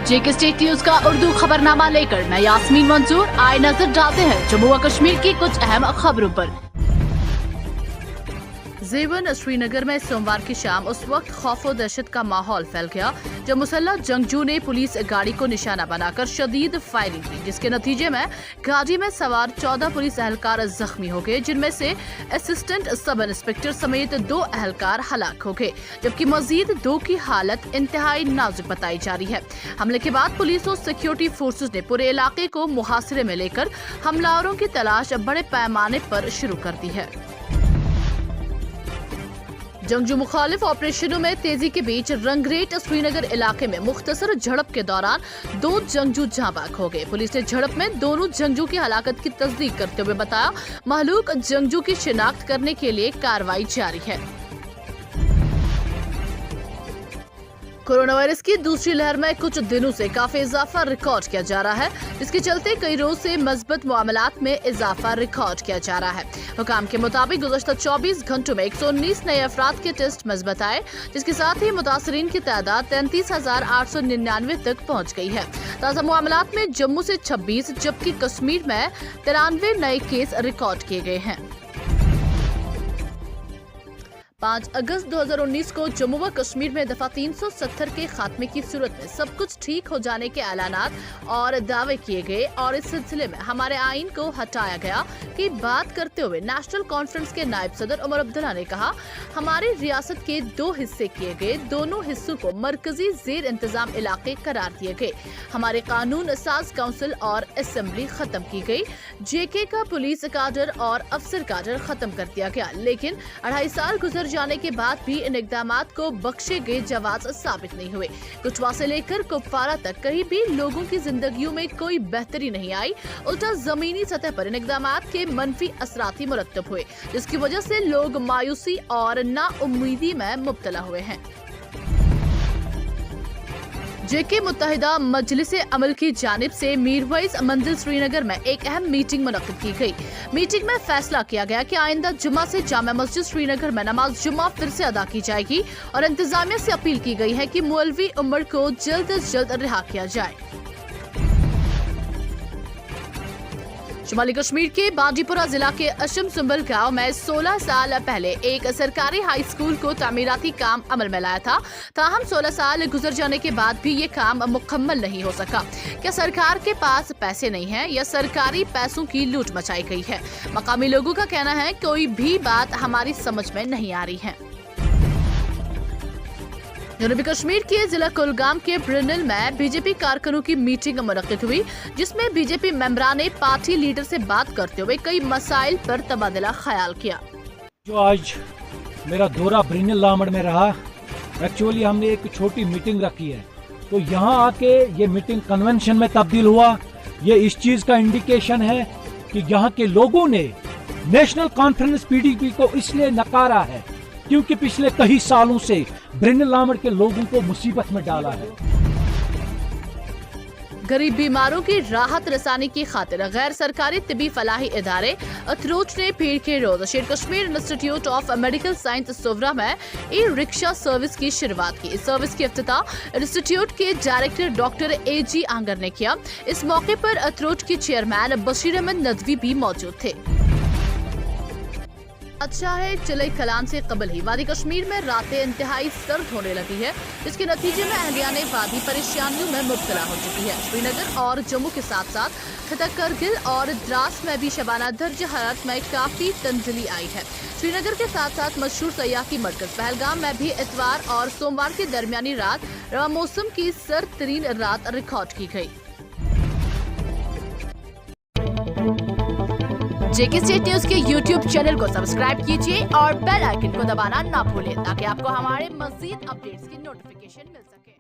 जेके state news का उर्दू खबरनामा लेकर मैं यास्मीन मंसूर आए नजर डालते हैं जम्मू व कश्मीर की कुछ अहम खबरों पर। जेवन श्रीनगर में सोमवार की शाम उस वक्त खौफ और दहशत का माहौल फैल गया जब मुसल्लह जंगजू ने पुलिस गाड़ी को निशाना बनाकर शदीद फायरिंग की, जिसके नतीजे में गाड़ी में सवार 14 पुलिस एहलकार जख्मी हो गए, जिनमें से असिस्टेंट सब इंस्पेक्टर समेत 2 एहलकार हलाक हो गए, जबकि मजीद 2 की हालत इंतहाई नाजुक बताई जा रही है। हमले के बाद पुलिस और सिक्योरिटी फोर्सेज ने पूरे इलाके को मुहासरे में लेकर हमलावरों की तलाश बड़े पैमाने पर शुरू कर दी है। जंगजू मुखालिफ ऑपरेशनों में तेजी के बीच रंगरेट श्रीनगर इलाके में मुख्तसर झड़प के दौरान 2 जंगजू जाँ बाग हो गए। पुलिस ने झड़प में दोनों जंगजू की हलाकत की तस्दीक करते हुए बताया, महलूक जंगजू की शिनाख्त करने के लिए कार्रवाई जारी है। कोरोना वायरस की दूसरी लहर में कुछ दिनों से काफी इजाफा रिकॉर्ड किया जा रहा है, जिसके चलते कई रोज से मस्बत मामलात में इजाफा रिकॉर्ड किया जा रहा है। हुकाम के मुताबिक गुज़श्ता 24 घंटों में 119 नए अफराद के टेस्ट मस्बत आए, जिसके साथ ही मुतासरीन की तादाद 33,899 तक पहुँच गई है। ताज़ा मामलात में जम्मू से 26 जबकि कश्मीर में 93 नए केस रिकॉर्ड किए गए हैं। 5 अगस्त 2019 को जम्मू व कश्मीर में दफा 370 के खात्मे की सूरत में सब कुछ ठीक हो जाने के ऐलानात और दावे किए गए और इस सिलसिले में हमारे आइन को हटाया गया की बात करते हुए नेशनल कॉन्फ्रेंस के नायब सदर उमर अब्दुल्ला ने कहा, हमारी रियासत के 2 हिस्से किए गए, दोनों हिस्सों को मरकजी जेर इंतजाम इलाके करार दिए गए। हमारे कानून साज काउंसिल और असेंबली खत्म की गई। जेके का पुलिस काडर और अफसर काडर खत्म कर दिया गया, लेकिन 2.5 साल गुजर जाने के बाद भी इन इक़दामात को बख्शे गए जवाब साबित नहीं हुए। कुचवा से लेकर कुपवारा तक कहीं भी लोगों की जिंदगियों में कोई बेहतरी नहीं आई, उल्टा जमीनी सतह पर इन इक़दामात के मनफी असरात ही मुरत्तब हुए, जिसकी वजह से लोग मायूसी और नाउम्मीदी में मुब्तला हुए हैं। जेके मुत्तहिदा मजलिस अमल की जानिब से मीरवाइज मंजिल श्रीनगर में एक अहम मीटिंग मुनक्किद की गई। मीटिंग में फैसला किया गया कि आइंदा जुम्मा से जामा मस्जिद श्रीनगर में नमाज जुम्मा फिर से अदा की जाएगी और इंतजामिया से अपील की गई है कि मौलवी उमर को जल्द से जल्द रिहा किया जाए। शुमाली कश्मीर के बांडीपुरा जिला के अशम सुंबल गांव में 16 साल पहले एक सरकारी हाई स्कूल को तामीराती काम अमल में लाया था। ताहम 16 साल गुजर जाने के बाद भी ये काम मुकम्मल नहीं हो सका। क्या सरकार के पास पैसे नहीं हैं या सरकारी पैसों की लूट मचाई गई है? मकामी लोगों का कहना है कोई भी बात हमारी समझ में नहीं आ रही है। जनूबी कश्मीर के जिला कुलगाम के ब्रिनल में बीजेपी कारकुनों की मीटिंग मुनक्किद हुई, जिसमें बीजेपी मेंबरान ने पार्टी लीडर से बात करते हुए कई मसाइल पर तबादला ख्याल किया। जो आज मेरा दौरा ब्रिनल लामड़ में रहा, एक्चुअली हमने एक छोटी मीटिंग रखी है, तो यहाँ आके ये मीटिंग कन्वेंशन में तब्दील हुआ। ये इस चीज का इंडिकेशन है कि यहाँ के लोगों ने नेशनल कॉन्फ्रेंस पीडीपी को इसलिए नकारा है क्योंकि पिछले कई सालों से ब्रिनल लामड़ के लोगों को मुसीबत में डाला है। गरीब बीमारों की राहत रसानी की खातिर गैर सरकारी तिबी फलाही इदारे अथरोच ने पीर के रोज शेर Kashmir institute of medical science Soura में ई रिक्शा सर्विस की शुरुआत की। इस सर्विस की इफ्तिताह इंस्टीट्यूट के डायरेक्टर डॉक्टर AG आंगर ने किया। इस मौके पर अथरोच के चेयरमैन बशीर अहमद नदवी भी मौजूद थे। अच्छा है चिलई कलान से कबल ही वादी कश्मीर में रातें इंतहाई सर्द होने लगी है, जिसके नतीजे में अहलिया ने वादी परेशानियों में मुब्तला हो चुकी है। श्रीनगर और जम्मू के साथ साथ खिता करगिल और द्रास में भी शबाना दर्ज हरारत में काफी तंजली आई है। श्रीनगर के साथ साथ मशहूर सयाही मरकज पहलगाम में भी इतवार और सोमवार की दरमियानी रात रवा मौसम की सर्द तरीन रात रिकॉर्ड की गई। जेके स्टेट न्यूज के YouTube चैनल को सब्सक्राइब कीजिए और बेल आइकन को दबाना ना भूलें ताकि आपको हमारे मज़ीद अपडेट्स की नोटिफिकेशन मिल सके।